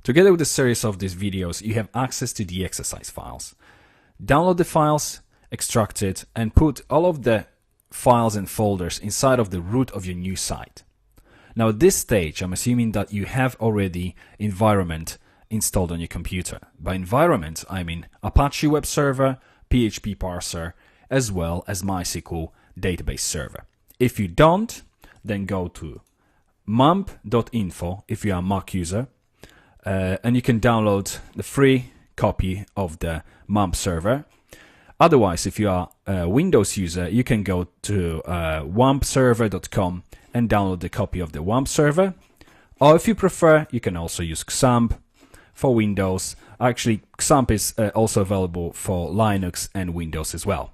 Together with a series of these videos, you have access to the exercise files. Download the files, extract it, and put all of the files and folders inside of the root of your new site. Now at this stage, I'm assuming that you have already environment installed on your computer. By environment, I mean Apache web server, PHP parser, as well as MySQL database server. If you don't, then go to mump.info if you are a Mac user, and you can download the free copy of the mump server. Otherwise, if you are a Windows user, you can go to wumpserver.com and download the copy of the WAMP server. Or if you prefer, you can also use XAMPP for Windows. Actually, XAMPP is also available for Linux and Windows as well.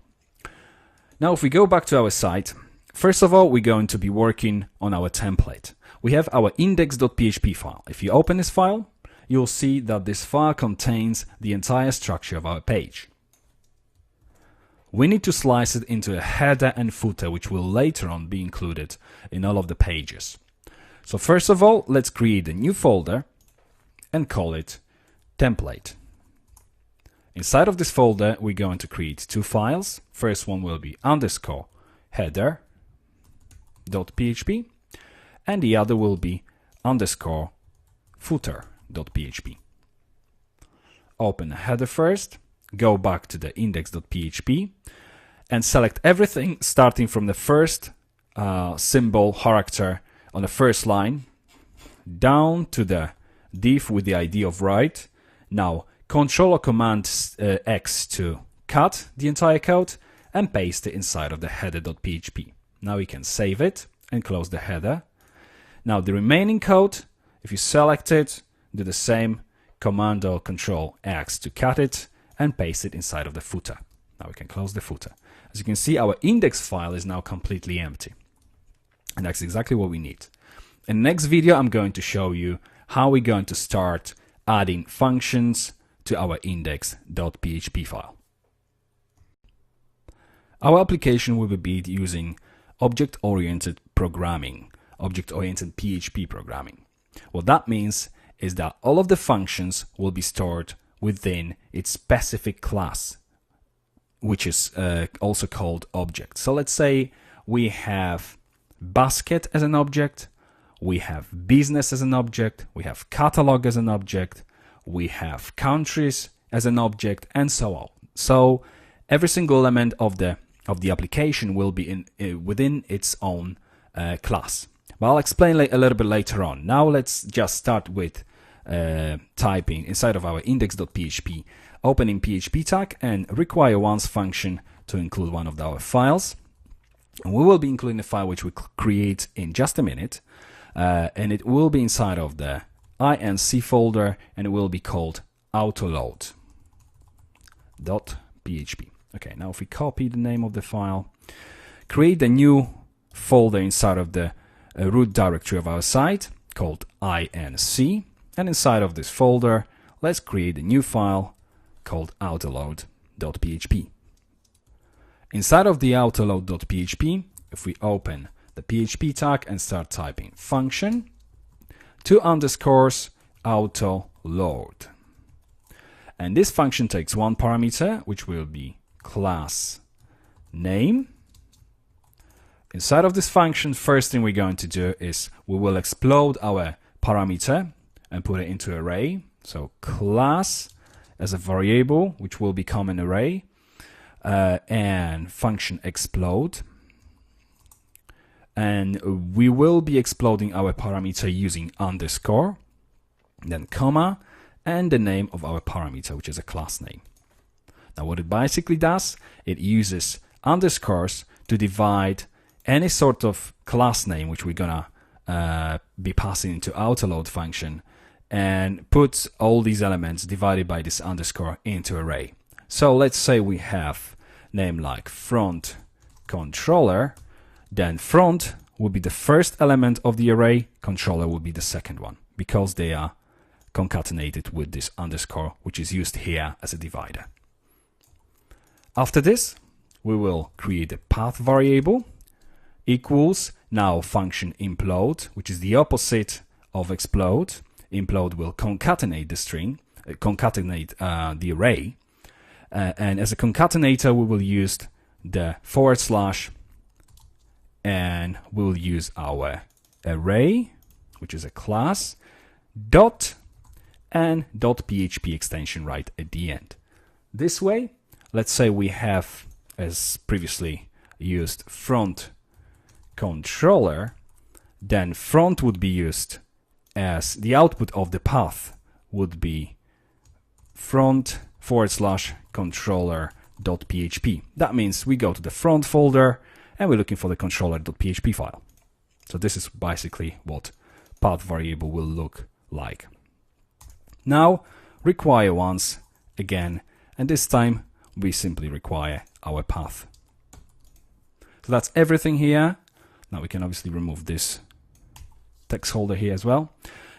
Now, if we go back to our site, first of all, we're going to be working on our template. We have our index.php file. If you open this file, you'll see that this file contains the entire structure of our page. We need to slice it into a header and footer, which will later on be included in all of the pages. So first of all, let's create a new folder and call it template. Inside of this folder, we're going to create two files. First one will be underscore header.php, and the other will be underscore footer.php. Open the header first, go back to the index.php, and select everything starting from the first symbol character on the first line down to the div with the ID of right. Now Control or Command X to cut the entire code and paste it inside of the header.php. Now we can save it and close the header. Now the remaining code, if you select it, do the same, Command or Control X to cut it and paste it inside of the footer. Now we can close the footer. As you can see, our index file is now completely empty. And that's exactly what we need. In the next video, I'm going to show you how we're going to start adding functions to our index.php file. Our application will be built using object-oriented programming, object-oriented PHP programming. What that means is that all of the functions will be stored within its specific class, which is also called object. So let's say we have basket as an object, we have business as an object, we have catalog as an object, we have countries as an object, and so on. So every single element of the application will be within its own class. But I'll explain a little bit later on. Now let's just start with typing inside of our index.php, opening PHP tag and require once function to include one of our files. And we will be including a file which we create in just a minute, and it will be inside of the inc folder, and it will be called autoload.php. Okay, now if we copy the name of the file, create a new folder inside of the root directory of our site called inc, and inside of this folder, let's create a new file called autoload.php. Inside of the autoload.php, if we open the PHP tag and start typing function, 2 underscores autoload. And this function takes one parameter, which will be class name. Inside of this function, first thing we're going to do is we will explode our parameter and put it into array. So class as a variable, which will become an array, and function explode. And we will be exploding our parameter using underscore, then comma, and the name of our parameter, which is a class name. Now what it basically does, it uses underscores to divide any sort of class name which we're gonna be passing into autoload function, and puts all these elements divided by this underscore into array. So let's say we have name like front controller, then front will be the first element of the array, controller will be the second one, because they are concatenated with this underscore, which is used here as a divider. After this, we will create a path variable equals now function implode, which is the opposite of explode. implode will concatenate the string, concatenate the array. And as a concatenator, we will use the / and we'll use our array, which is a class, dot and .php extension right at the end. This way, let's say we have, as previously used, front controller, then front would be used as the output of the path would be front / controller.php. That means we go to the front folder and we're looking for the controller.php file. So this is basically what path variable will look like. Now require once again, and this time we simply require our path. So that's everything here. Now we can obviously remove this text holder here as well.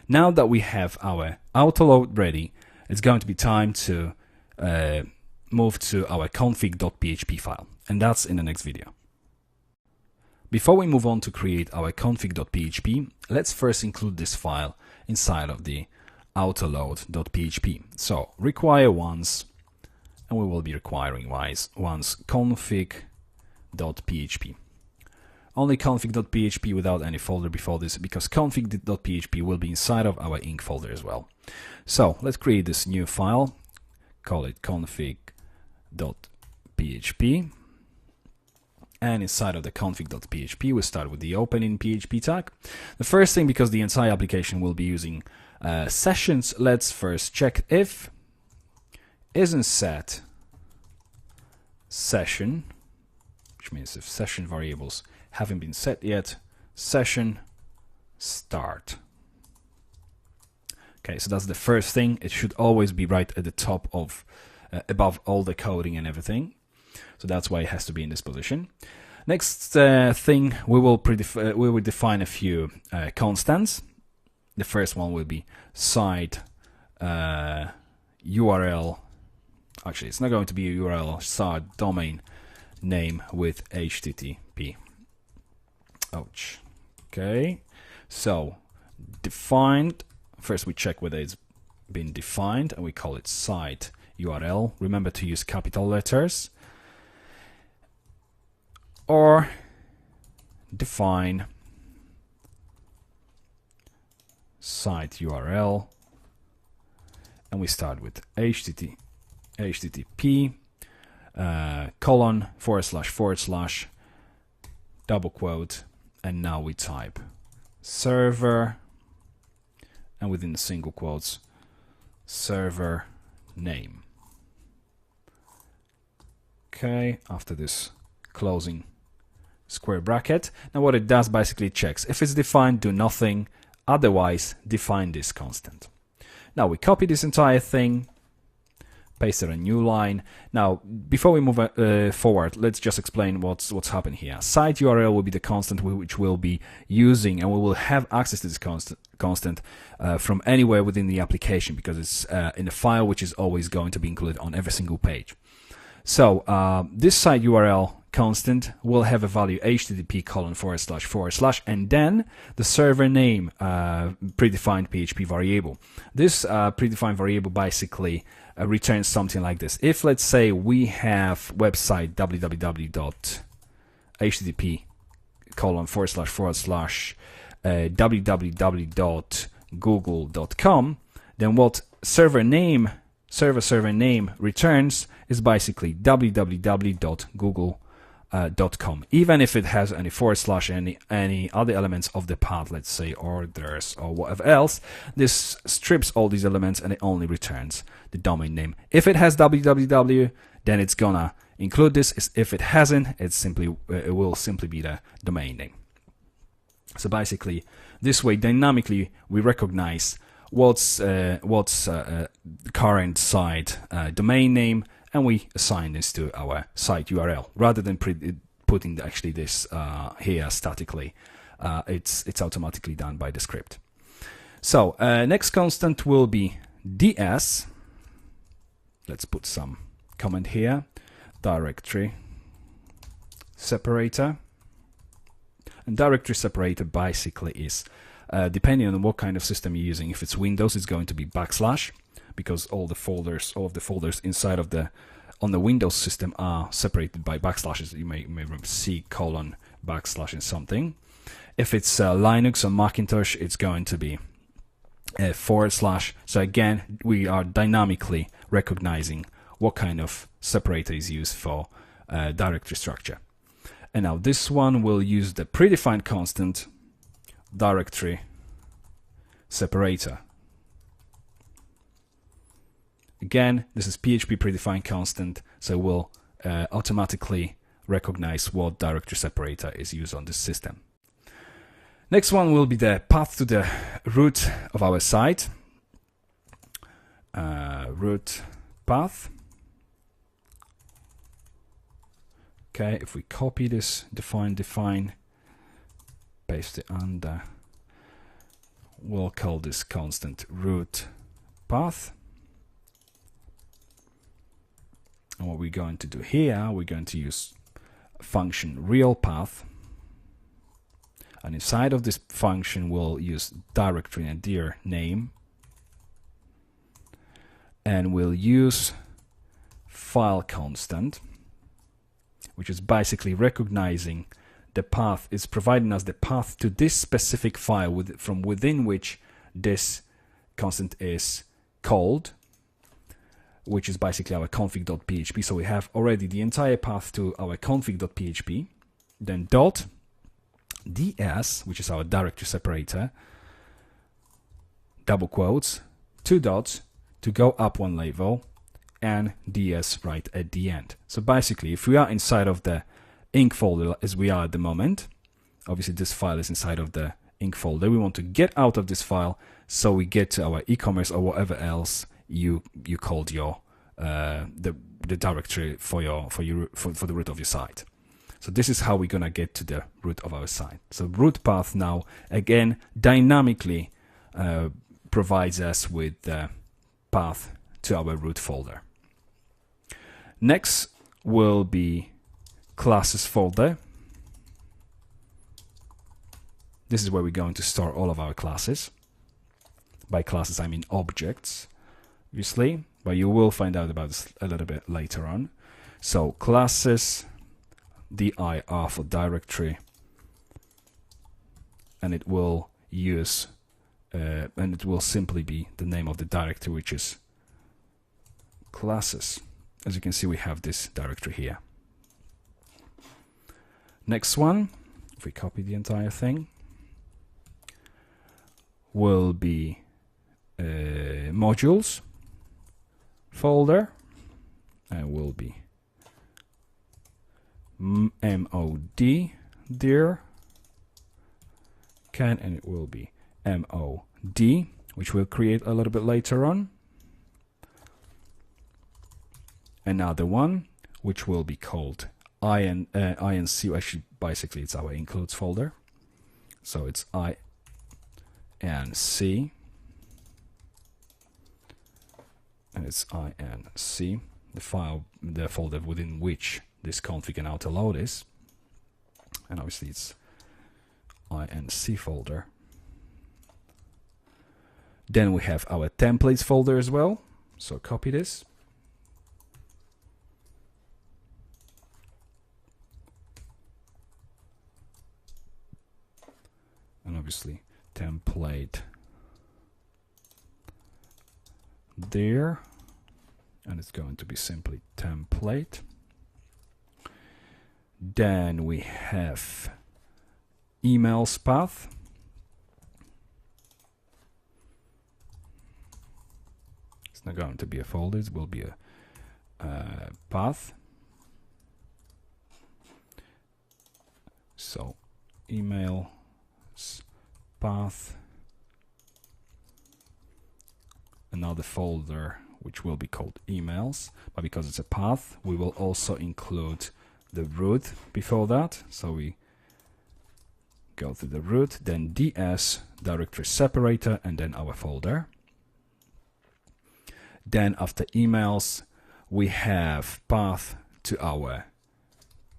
Now that we have our autoload ready, it's going to be time to move to our config.php file, and that's in the next video. Before we move on to create our config.php, let's first include this file inside of the autoload.php. So require once, and we will be requiring once config.php. Only config.php without any folder before this, because config.php will be inside of our inc folder as well. So let's create this new file, call it config.php. And inside of the config.php, we start with the opening PHP tag. The first thing, because the entire application will be using sessions, let's first check if isn't set session, which means if session variables haven't been set yet, session start. Okay, so that's the first thing. It should always be right at the top of, above all the coding and everything. So that's why it has to be in this position. Next thing, we will define a few constants. The first one will be site URL. Actually, it's not going to be a URL, site domain name with HTTP. Ouch. Okay, so defined. First, we check whether it's been defined, and we call it site URL. Remember to use capital letters. Or define site URL, and we start with HTTP colon / double quote, and now we type server, and within the single quotes, server name. Okay, after this closing square bracket. Now what it does, basically checks if it's defined, do nothing, otherwise define this constant. Now we copy this entire thing, paste it a new line. Now before we move forward, let's just explain what's happened here. Site URL will be the constant which we'll be using, and we will have access to this constant from anywhere within the application, because it's in a file which is always going to be included on every single page. So this site URL constant will have a value http colon / and then the server name predefined PHP variable. This predefined variable basically returns something like this. If, let's say, we have website www.http colon / www.google.com, then what server name returns is basically www.google.com. Even if it has any / any other elements of the path, let's say orders or whatever else, this strips all these elements and it only returns the domain name. If it has www, then it's gonna include this. If it hasn't, it will simply be the domain name. So basically, this way dynamically we recognize what's current site domain name, and we assign this to our site URL rather than putting actually this here statically. It's automatically done by the script. So next constant will be ds. Let's put some comment here. Directory separator. And directory separator basically is Depending on what kind of system you're using. If it's Windows, it's going to be \, because all of the folders inside of on the Windows system are separated by backslashes. You may remember C:\\/ and something. If it's Linux or Macintosh, it's going to be /. So again, we are dynamically recognizing what kind of separator is used for directory structure. And now this one will use the predefined constant directory separator. Again, this is PHP predefined constant, so we'll automatically recognize what directory separator is used on this system. Next one will be the path to the root of our site. Root path. Okay, if we copy this, define, paste it under, we'll call this constant root path. And what we're going to do here, we're going to use function real path. And inside of this function, we'll use directory and dir name. And we'll use file constant, which is basically recognizing the path, is providing us the path to this specific file from within which this constant is called, which is basically our config.php. So we have already the entire path to our config.php, then .ds, which is our directory separator, double quotes, 2 dots to go up one level, and ds right at the end. So basically, if we are inside of the inc folder as we are at the moment, obviously this file is inside of the inc folder, we want to get out of this file so we get to our e-commerce or whatever else you called your the directory for the root of your site. So this is how we're gonna get to the root of our site. So root path now again dynamically provides us with the path to our root folder. Next will be classes folder. This is where we're going to store all of our classes. By classes I mean objects, obviously, but you will find out about this a little bit later on. So classes, dir for directory, and it will use and it will simply be the name of the directory, which is classes. As you can see, we have this directory here. Next one, if we copy the entire thing, will be modules folder, and will be mod dir, and it will be mod, which we'll create a little bit later on. Another one, which will be called inc, actually basically it's our includes folder, so it's inc, and it's inc, the folder within which this config and autoload is, and obviously it's inc folder. Then we have our templates folder as well, so copy this. And obviously template there, and it's going to be simply template. Then we have emails path. It's not going to be a folder, it will be a path. So email path, another folder which will be called emails, but because it's a path, we will also include the root before that. So we go to the root, then ds, directory separator, and then our folder. Then after emails, we have path to our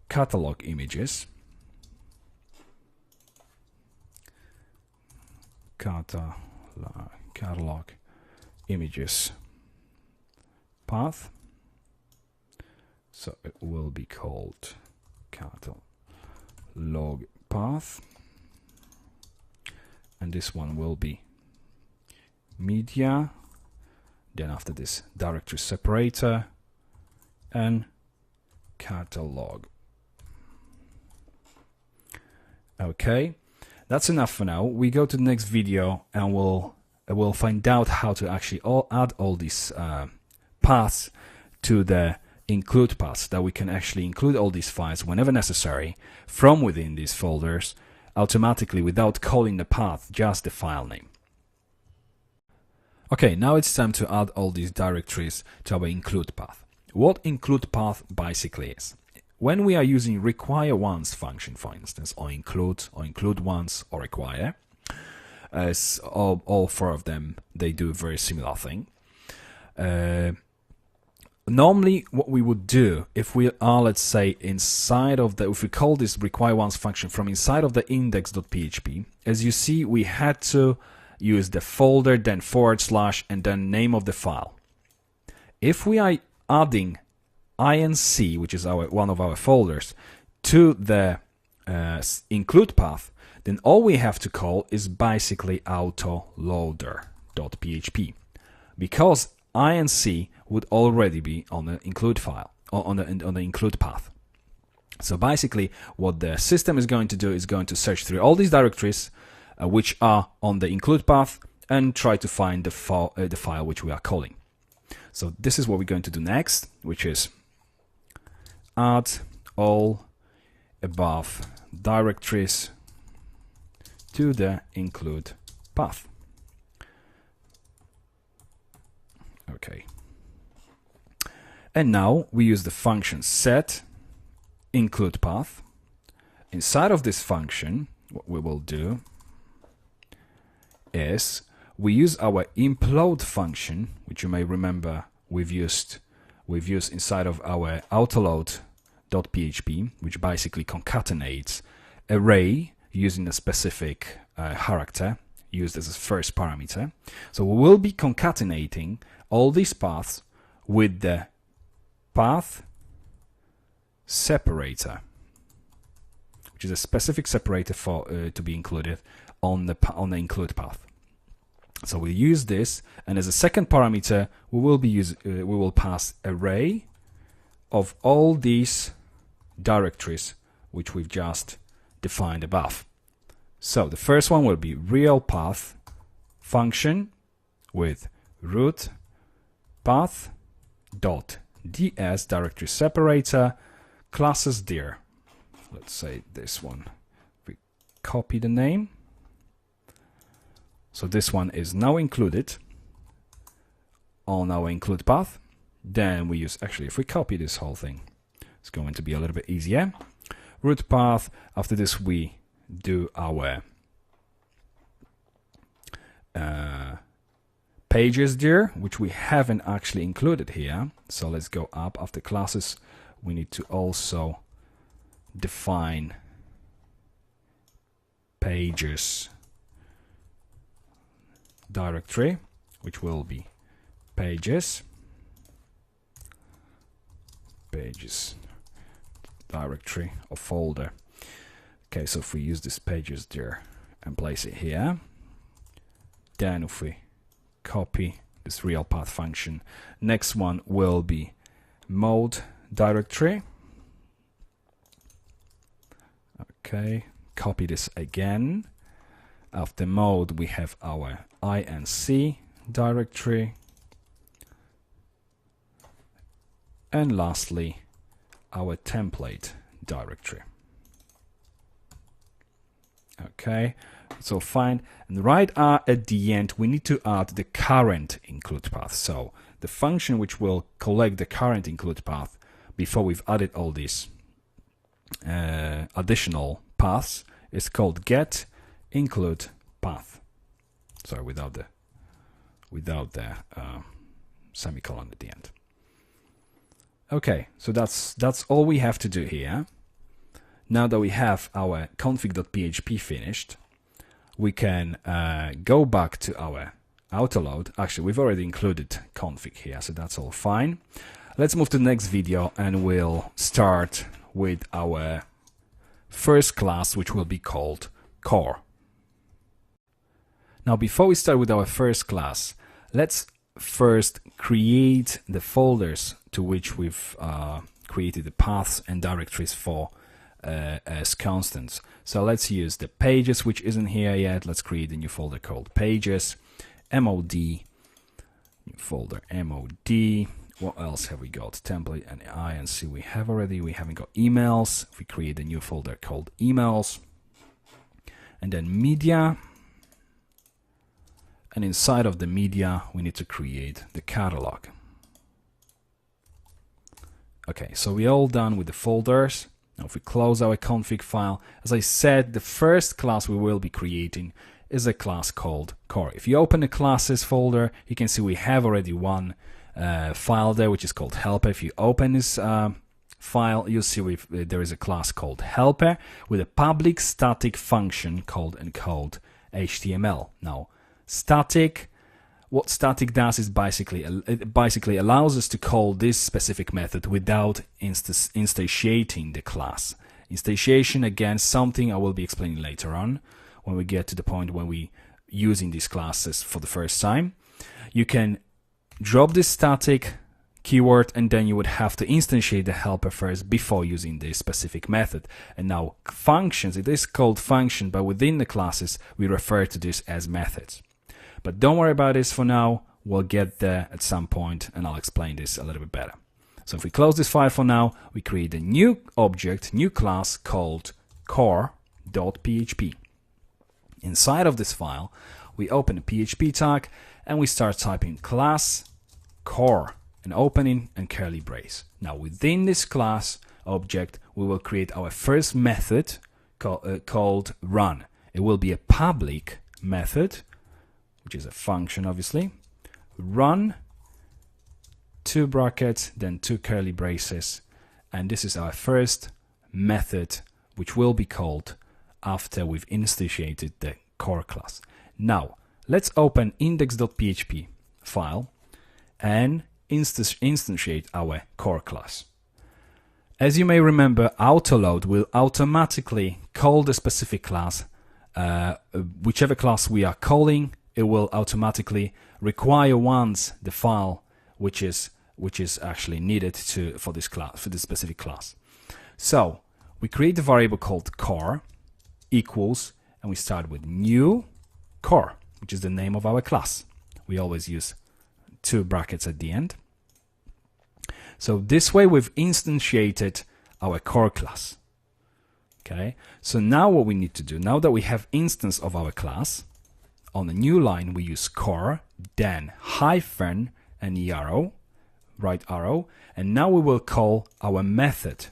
catalog images. catalog images path. So it will be called catalog path, and this one will be media. Then after this, directory separator and catalog. Okay, that's enough for now. We go to the next video and we'll find out how to actually add all these paths to the include paths, that we can actually include all these files whenever necessary from within these folders automatically without calling the path, just the file name. Okay, now it's time to add all these directories to our include path. What include path basically is, when we are using require once function, for instance, or include once or require, as all four of them, they do a very similar thing. Normally, what we would do if we are, let's say, inside of the, if we call this require once function from inside of the index.php, as you see, we had to use the folder, then / and then name of the file. If we are adding inc, which is one of our folders, to the include path, then all we have to call is basically autoloader.php, because inc would already be on the include file, or on the include path. So basically what the system is going to do is going to search through all these directories which are on the include path and try to find the file which we are calling. So this is what we're going to do next, which is add all above directories to the include path. Okay. And now we use the function set include path. Inside of this function, what we will do is we use our implode function, which you may remember we've used inside of our autoload.php, which basically concatenates array using a specific character used as a first parameter. So we will be concatenating all these paths with the path separator, which is a specific separator for to be included on the include path. So we use this, and as a second parameter, we will pass array of all these directories which we've just defined above. So the first one will be real path function with root path dot ds directory separator classes dir. Let's say this one. We copy the name. So this one is now included on our include path. Then we use, actually, if we copy this whole thing, it's going to be a little bit easier. Root path. After this, we do our pages dir, which we haven't actually included here. So let's go up after classes. We need to also define pages directory, which will be pages directory or folder. Okay, so if we use this pages dir and place it here, then if we copy this real path function, next one will be mode directory. Okay, copy this again. After mode, we have our inc directory. And lastly, our template directory. Okay, so fine. And right at the end, we need to add the current include path. So the function which will collect the current include path before we've added all these additional paths is called get include path. Sorry, without the semicolon at the end. Okay, so that's all we have to do here. Now that we have our config.php finished, we can go back to our autoload. Actually, we've already included config here, so that's all fine. Let's move to the next video and we'll start with our first class, which will be called core. Now, before we start with our first class, let's first create the folders to which we've created the paths and directories for as constants. So let's use the pages, which isn't here yet. Let's create a new folder called pages, mod, new folder mod. What else have we got? Template and I and C we have already. We haven't got emails. We create a new folder called emails. And then media. And inside of the media, we need to create the catalog. Okay, so we're all done with the folders. Now if we close our config file, as I said, the first class we will be creating is a class called core. If you open the classes folder, you can see we have already one file there, which is called helper. If you open this file, you'll see there is a class called helper with a public static function called encode HTML. Now, static, what static does is it basically allows us to call this specific method without instantiating the class. Instantiation, again, something I will be explaining later on when we get to the point when we using these classes for the first time. You can drop this static keyword and then you would have to instantiate the helper first before using this specific method. And now functions, it is called function, but within the classes we refer to this as methods. But don't worry about this for now, we'll get there at some point and I'll explain this a little bit better. So if we close this file for now, we create a new object, new class called core.php. Inside of this file, we open a PHP tag and we start typing class core, an opening and curly brace. Now within this class object, we will create our first method called run. It will be a public method, which is a function obviously. Run, 2 brackets, then 2 curly braces. And this is our first method, which will be called after we've instantiated the core class. Now, let's open index.php file and instantiate our core class. As you may remember, autoload will automatically call the specific class. Whichever class we are calling, it will automatically require once the file which is actually needed for this class, for this specific class. So we create a variable called core equals, and we start with new core, which is the name of our class. We always use 2 brackets at the end. So this way we've instantiated our core class. Okay, so now what we need to do, now that we have instance of our class, on the new line we use core, then hyphen and arrow, right arrow, and now we will call our method.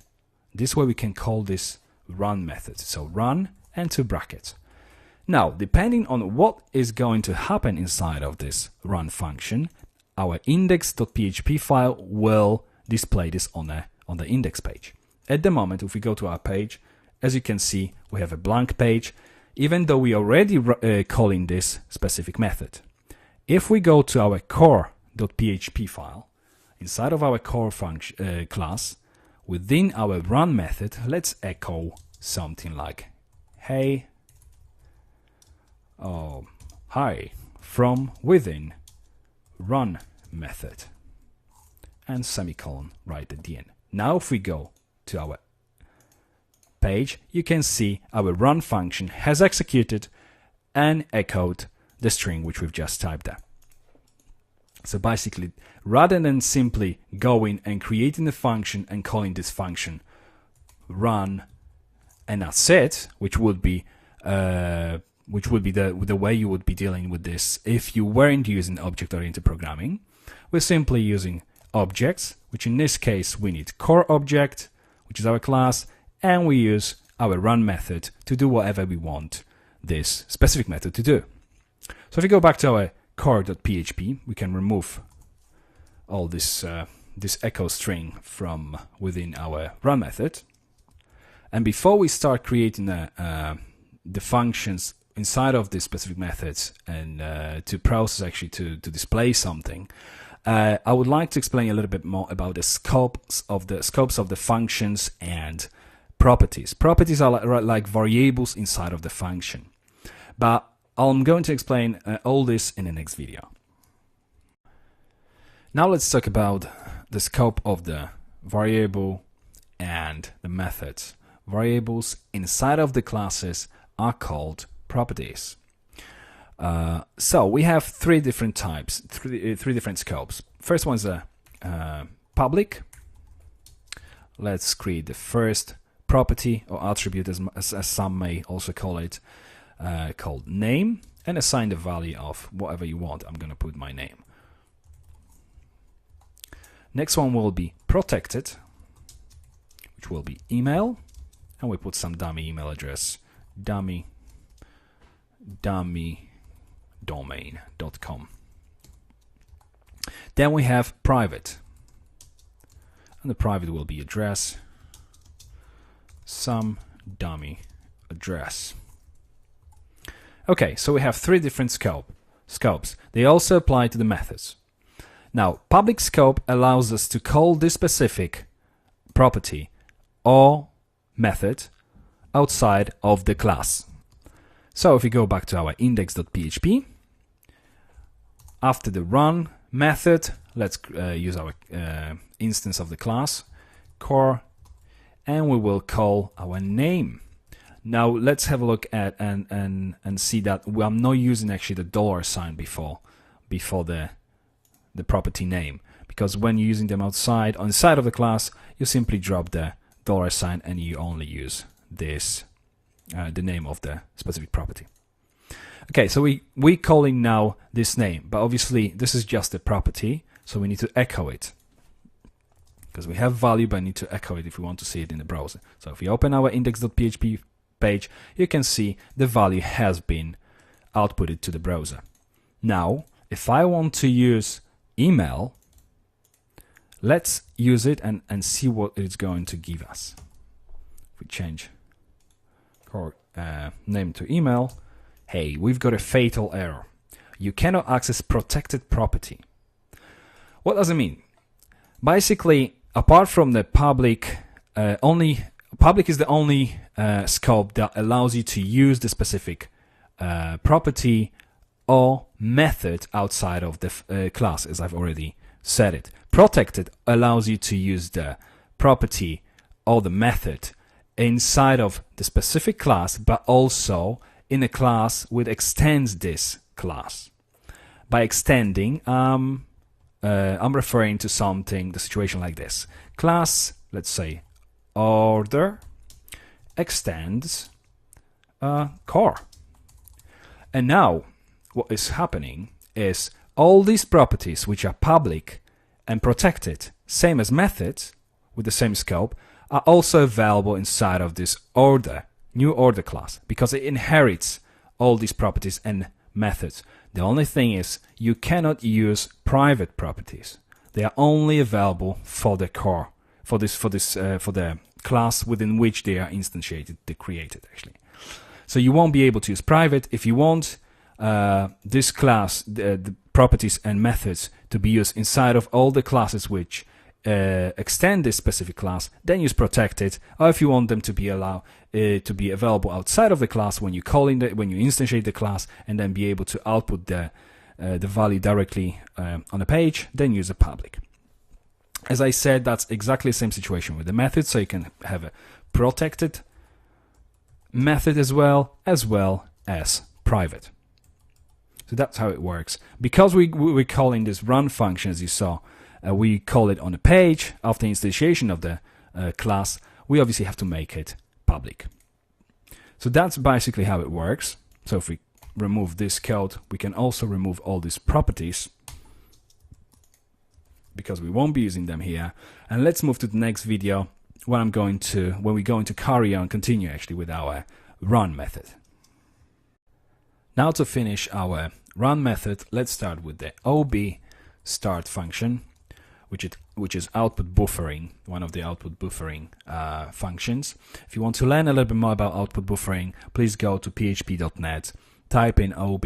This way we can call this run method. So run and 2 brackets. Now, depending on what is going to happen inside of this run function, our index.php file will display this on the index page. At the moment, if we go to our page, as you can see, we have a blank page, even though we already calling this specific method. If we go to our core.php file, inside of our core function class, within our run method, let's echo something like, hey, hi, from within run method, and semicolon right at the end. Now if we go to our page, you can see our run function has executed and echoed the string which we've just typed there. So basically, rather than simply going and creating the function and calling this function run and that's it, which would be the way you would be dealing with this if you weren't using object-oriented programming, we're simply using objects, which in this case we need core object, which is our class, and we use our run method to do whatever we want this specific method to do. So if we go back to our core.php, we can remove all this echo string from within our run method. And before we start creating the functions inside of these specific methods and to process, actually to display something, I would like to explain a little bit more about the scopes of the functions and properties. Properties are like variables inside of the function, but I'm going to explain all this in the next video. Now let's talk about the scope of the variable and the methods. Variables inside of the classes are called properties. So we have three different types, three different scopes. First one is a public. Let's create the first property or attribute, as some may also call it, called name, and assign the value of whatever you want. I'm going to put my name. Next one will be protected, which will be email, and we put some dummy email address, dummy domain.com. Then we have private, and the private will be address, some dummy address. Okay, so we have three different scopes. They also apply to the methods. Now, public scope allows us to call this specific property or method outside of the class. So if we go back to our index.php, after the run method, let's use our instance of the class, core, and we will call our name. Now let's have a look at and see that I'm not using actually the $sign before the property name, because when you're using them outside on the side of the class, you simply drop the $sign and you only use this the name of the specific property. Okay, so we calling now this name, but obviously this is just a property, so we need to echo it because we have value, but I need to echo it if we want to see it in the browser. So if we open our index.php page, you can see the value has been outputted to the browser. Now, if I want to use email, let's use it and see what it's going to give us. If we change core name to email, hey, we've got a fatal error. You cannot access protected property. What does it mean? Basically, apart from the public, public is the only scope that allows you to use the specific property or method outside of the class, as I've already said it. Protected allows you to use the property or the method inside of the specific class, but also in a class which extends this class. By extending, I'm referring to the situation like this. Class, let's say, order extends core. And now, what is happening is all these properties which are public and protected, same as methods with the same scope, are also available inside of this order, new order class, because it inherits all these properties and methods. The only thing is you cannot use private properties. They are only available for the core, for the class within which they are instantiated, they created actually. So you won't be able to use private. If you want this class, the properties and methods to be used inside of all the classes which extend this specific class, then use protected. Or if you want them to be available outside of the class when you when you instantiate the class, and then be able to output the value directly on a page, then use a public. As I said, that's exactly the same situation with the method, so you can have a protected method as well as private. So that's how it works. Because we're calling this run function, as you saw, we call it on a page after instantiation of the class, we obviously have to make it public. So that's basically how it works. So if we remove this code, we can also remove all these properties because we won't be using them here. And let's move to the next video when we're going to continue actually with our run method. Now to finish our run method, let's start with the ob start function, which is output buffering, one of the output buffering functions. If you want to learn a little bit more about output buffering, please go to php.net, type in OB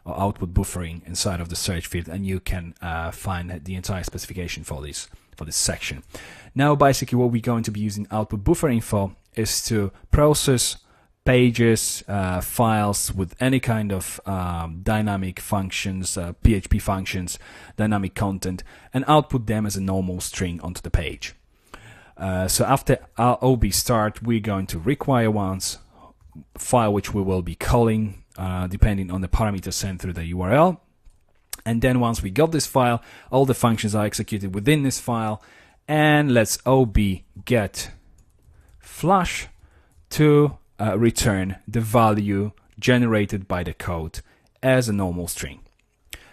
or output buffering inside of the search field, and you can find the entire specification for this section. Now, basically, what we're going to be using output buffering for is to process pages, files with any kind of dynamic functions, PHP functions, dynamic content, and output them as a normal string onto the page. So after our OB start, we're going to require once file, which we will be calling depending on the parameter sent through the URL. And then once we got this file, all the functions are executed within this file. And let's OB get flush to return the value generated by the code as a normal string.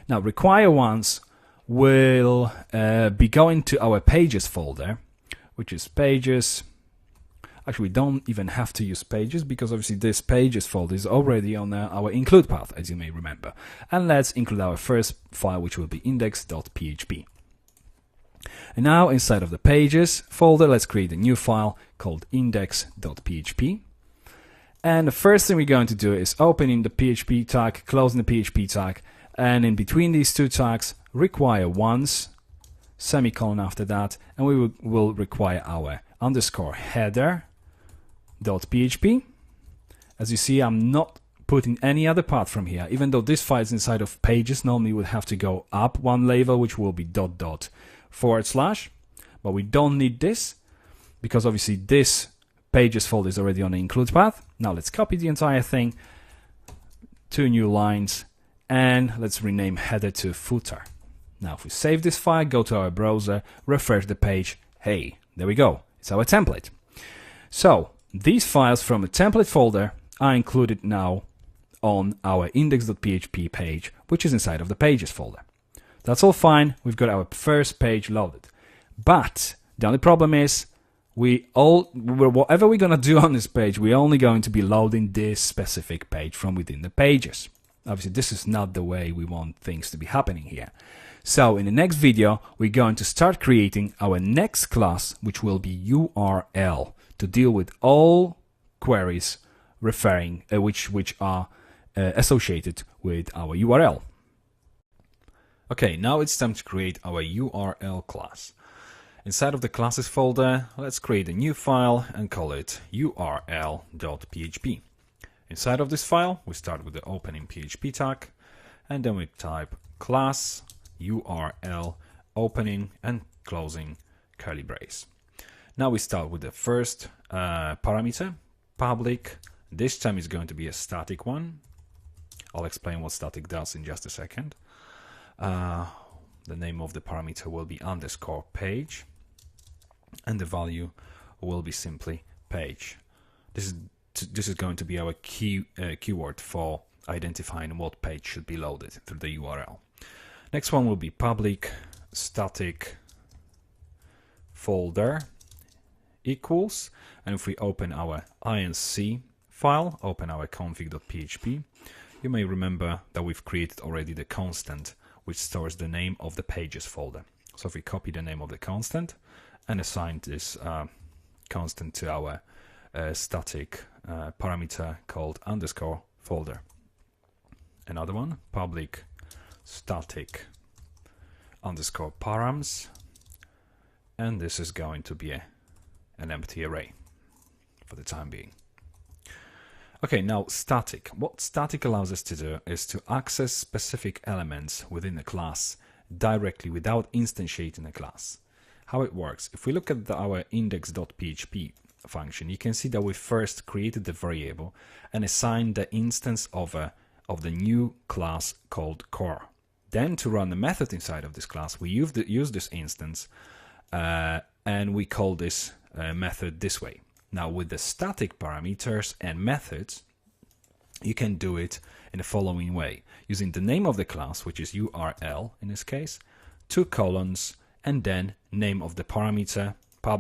Now, require once will be going to our pages folder, which is pages. Actually, we don't even have to use pages because obviously this pages folder is already on our include path, as you may remember. And let's include our first file, which will be index.php. And now inside of the pages folder, let's create a new file called index.php. And the first thing we're going to do is opening the PHP tag, closing the PHP tag, and in between these two tags, require once, semicolon after that, and we will require our underscore header.php. As you see, I'm not putting any other path from here, even though this file is inside of pages. Normally would have to go up one level, which will be .. but we don't need this because obviously this pages folder is already on the include path. Now let's copy the entire thing, 2 new lines, and let's rename header to footer. Now if we save this file, go to our browser, refresh the page, hey, there we go, it's our template. So these files from the template folder are included now on our index.php page, which is inside of the pages folder. That's all fine, we've got our first page loaded. But the only problem is whatever we're gonna do on this page, we're only going to be loading this specific page from within the pages. Obviously, this is not the way we want things to be happening here. So in the next video, we're going to start creating our next class, which will be URL, to deal with all queries referring which are associated with our URL. Okay, now it's time to create our URL class. Inside of the classes folder, let's create a new file and call it url.php. Inside of this file, we start with the opening PHP tag, and then we type class URL opening and closing curly brace. Now we start with the first parameter, public. This time is going to be a static one. I'll explain what static does in just a second. The name of the parameter will be underscore page, and the value will be simply page. This is going to be our keyword for identifying what page should be loaded through the URL. Next one will be public static folder equals, and if we open our inc file, open our config.php, you may remember that we've created already the constant which stores the name of the pages folder. So if we copy the name of the constant and assign this constant to our static parameter called underscore folder. Another one, public static underscore params, and this is going to be an empty array for the time being. Okay, now static. What static allows us to do is to access specific elements within a class directly without instantiating a class. How it works, if we look at our index.php function, you can see that we first created the variable and assigned the instance of the new class called core. Then to run the method inside of this class, we use this instance and we call this method this way. Now with the static parameters and methods, you can do it in the following way, using the name of the class, which is URL in this case, 2 colons, and then name of the parameter.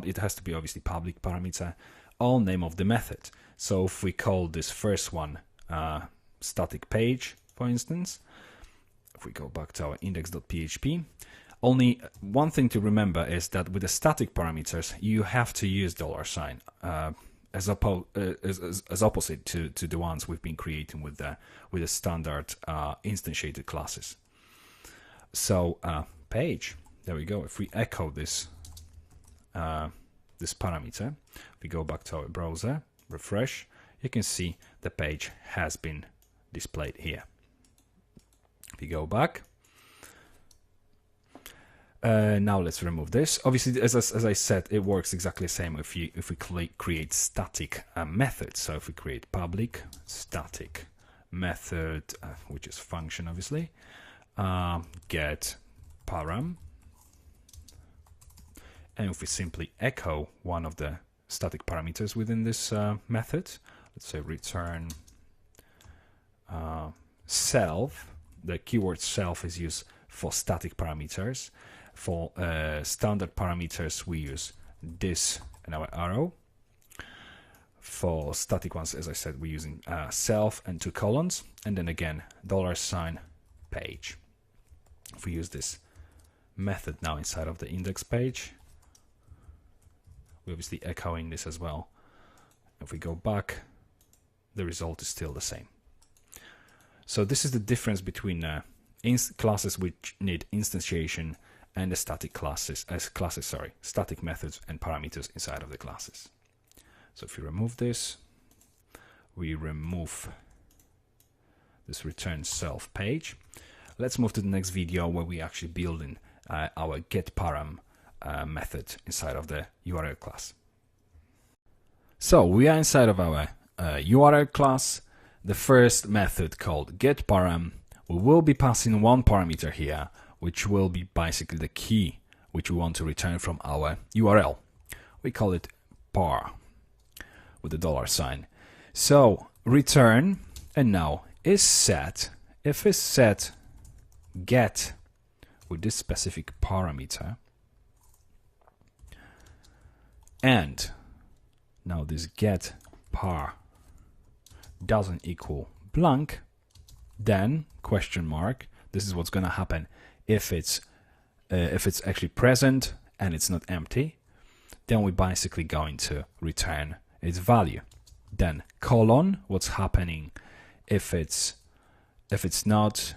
It has to be obviously public parameter, or name of the method. So if we call this first one static page, for instance, if we go back to our index.php, Only one thing to remember is that with the static parameters, you have to use $, as opposite to the ones we've been creating with the standard instantiated classes. So page, there we go. If we echo this this parameter, if we go back to our browser, refresh, you can see the page has been displayed here. If we go back, now let's remove this. Obviously, as I said, it works exactly the same if we create static methods. So if we create public static method, which is function, obviously, get param, and if we simply echo one of the static parameters within this method, let's say return self. The keyword self is used for static parameters. For standard parameters, we use this and our arrow. For static ones, as I said, we're using self and 2 colons, and then again $page. If we use this method now inside of the index page, we're obviously echoing this as well. If we go back, the result is still the same. So this is the difference between classes which need instantiation and the static static methods and parameters inside of the classes. So if we remove this, we remove this return self page. Let's move to the next video where we actually building our getParam method inside of the URL class. So we are inside of our URL class. The first method called getParam. We will be passing one parameter here, which will be basically the key which we want to return from our URL. We call it par with the $sign. So return, and now is set. If it's set get with this specific parameter, and now this get par doesn't equal blank, then question mark. This is what's going to happen if it's actually present and it's not empty. Then we're basically going to return its value. Then colon, what's happening if it's not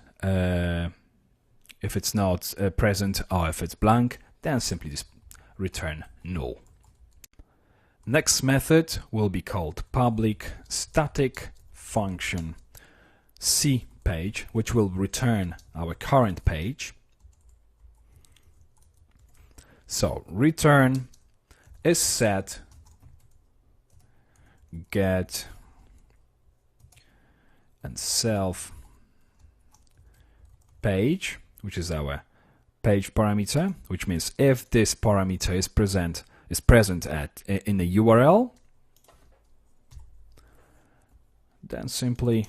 present, or if it's blank, then simply just return null. Next method will be called public static function cPage, which will return our current page. So return is set get and self page, which is our page parameter, which means if this parameter is present in the URL, then simply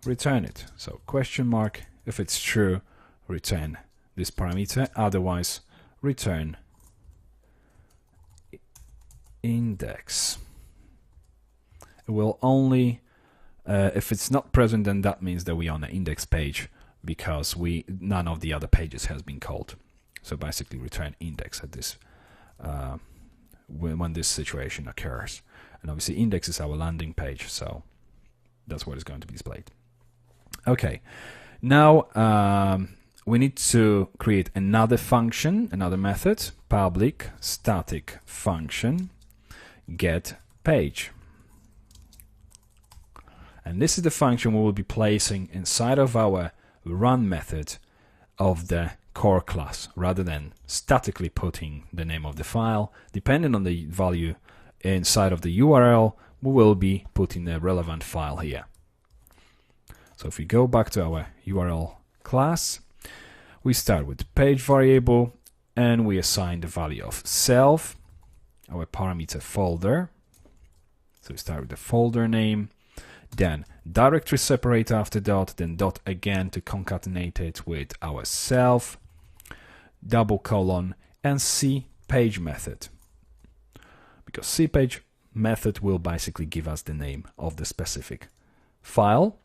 return it. So question mark, if it's true, return this parameter, otherwise return index. It will only if it's not present, then that means that we're on the index page, because none of the other pages has been called. So basically return index at this when this situation occurs. And obviously index is our landing page, so that's what is going to be displayed. Okay, now we need to create another function, another method, public static function get page. And this is the function we will be placing inside of our run method of the core class, rather than statically putting the name of the file. Depending on the value inside of the URL, we will be putting the relevant file here. So if we go back to our URL class, we start with page variable, and we assign the value of self, our parameter folder. So we start with the folder name, then directory separator after dot, then dot again to concatenate it with our self, double colon, and cPage method, because cPage method will basically give us the name of the specific file.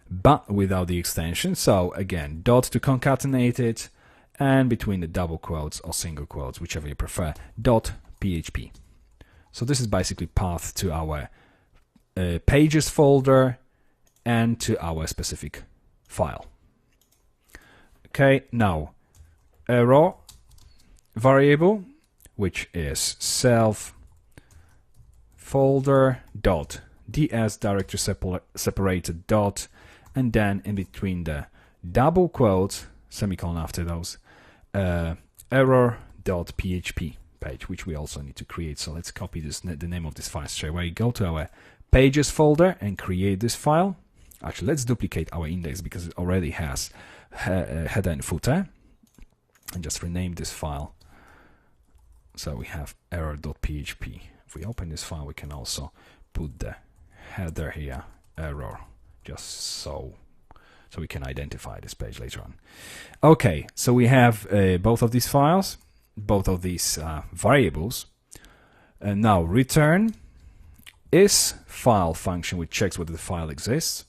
but without the extension. So again, dot to concatenate it, and between the double quotes or single quotes, whichever you prefer, dot php. So this is basically path to our pages folder and to our specific file. Okay, now error variable, which is self folder dot ds directory separated dot, and then in between the double quotes, semicolon after those, error.php page, which we also need to create. So let's copy this, the name of this file straight away. Go to our pages folder and create this file. Actually, let's duplicate our index because it already has header and footer, and just rename this file. So we have error.php. If we open this file, we can also put the header here, error, just so we can identify this page later on. Okay, so we have both of these files, both of these variables. And now return is file function, which checks whether the file exists.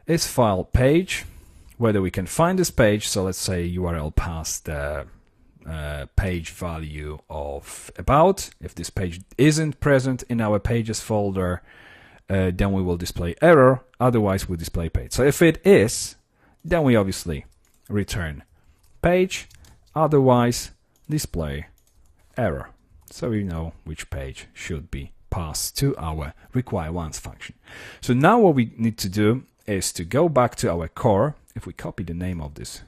Is file page, whether we can find this page. So let's say URL past the page value of about. If this page isn't present in our pages folder, then we will display error, otherwise we'll display page. So if it is, then we obviously return page, otherwise display error. So we know which page should be passed to our require once function. So now what we need to do is to go back to our core. If we copy the name of this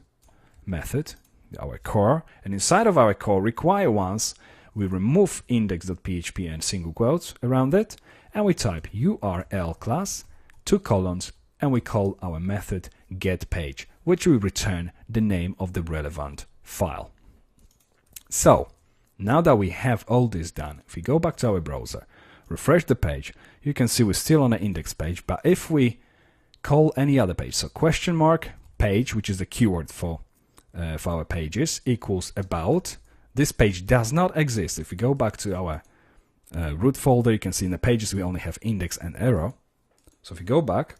method, our core, and inside of our core require once, we remove index.php and single quotes around it, and we type URL class, 2 colons, and we call our method getPage, which will return the name of the relevant file. So now that we have all this done, if we go back to our browser, refresh the page, you can see we're still on the index page, but if we call any other page, so question mark page, which is the keyword for our pages, equals about, this page does not exist. If we go back to our root folder, you can see in the pages we only have index and error. So if we go back,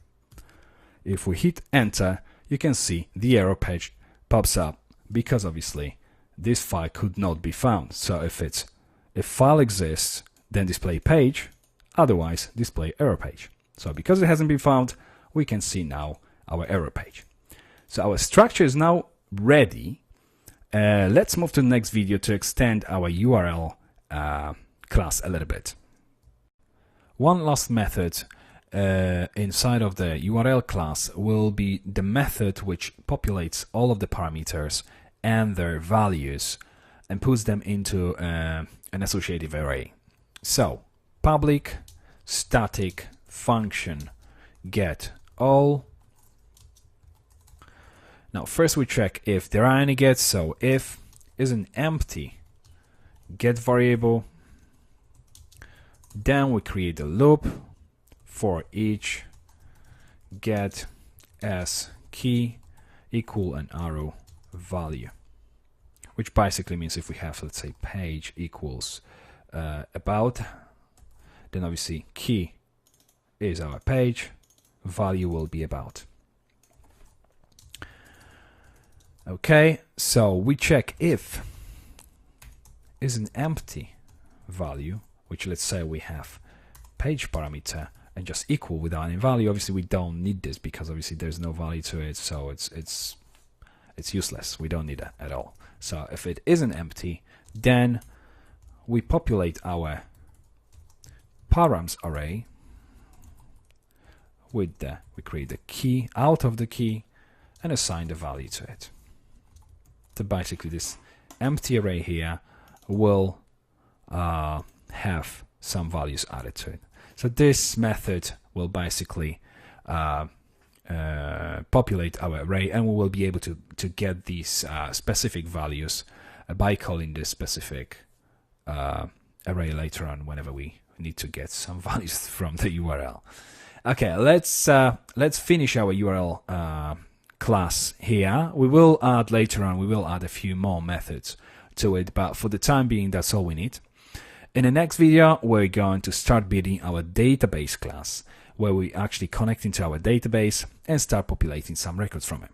if we hit enter, you can see the error page pops up because obviously this file could not be found. So if file exists, then display page, otherwise display error page. So because it hasn't been found, we can see now our error page. So our structure is now ready. Let's move to the next video to extend our URL class a little bit. One last method inside of the URL class will be the method which populates all of the parameters and their values and puts them into an associative array. So public static function get all. Now first we check if there are any gets. So if is an empty get variable, then we create a loop for each get as key equal an arrow value, which basically means if we have, let's say, page equals about, then obviously key is our page, value will be about. Okay, so we check if is an empty value, which let's say we have page parameter and just equal without any value. Obviously we don't need this because obviously there's no value to it, so it's useless. We don't need it at all. So if it isn't empty, then we populate our params array with we create the key out of the key and assign the value to it. So basically this empty array here will have some values added to it. So this method will basically populate our array, and we will be able to get these specific values by calling this specific array later on whenever we need to get some values from the URL. Okay, let's finish our URL class here. We will add later on, we will add a few more methods to it, but for the time being that's all we need. In the next video we're going to start building our database class, where we actually connect into our database and start populating some records from it.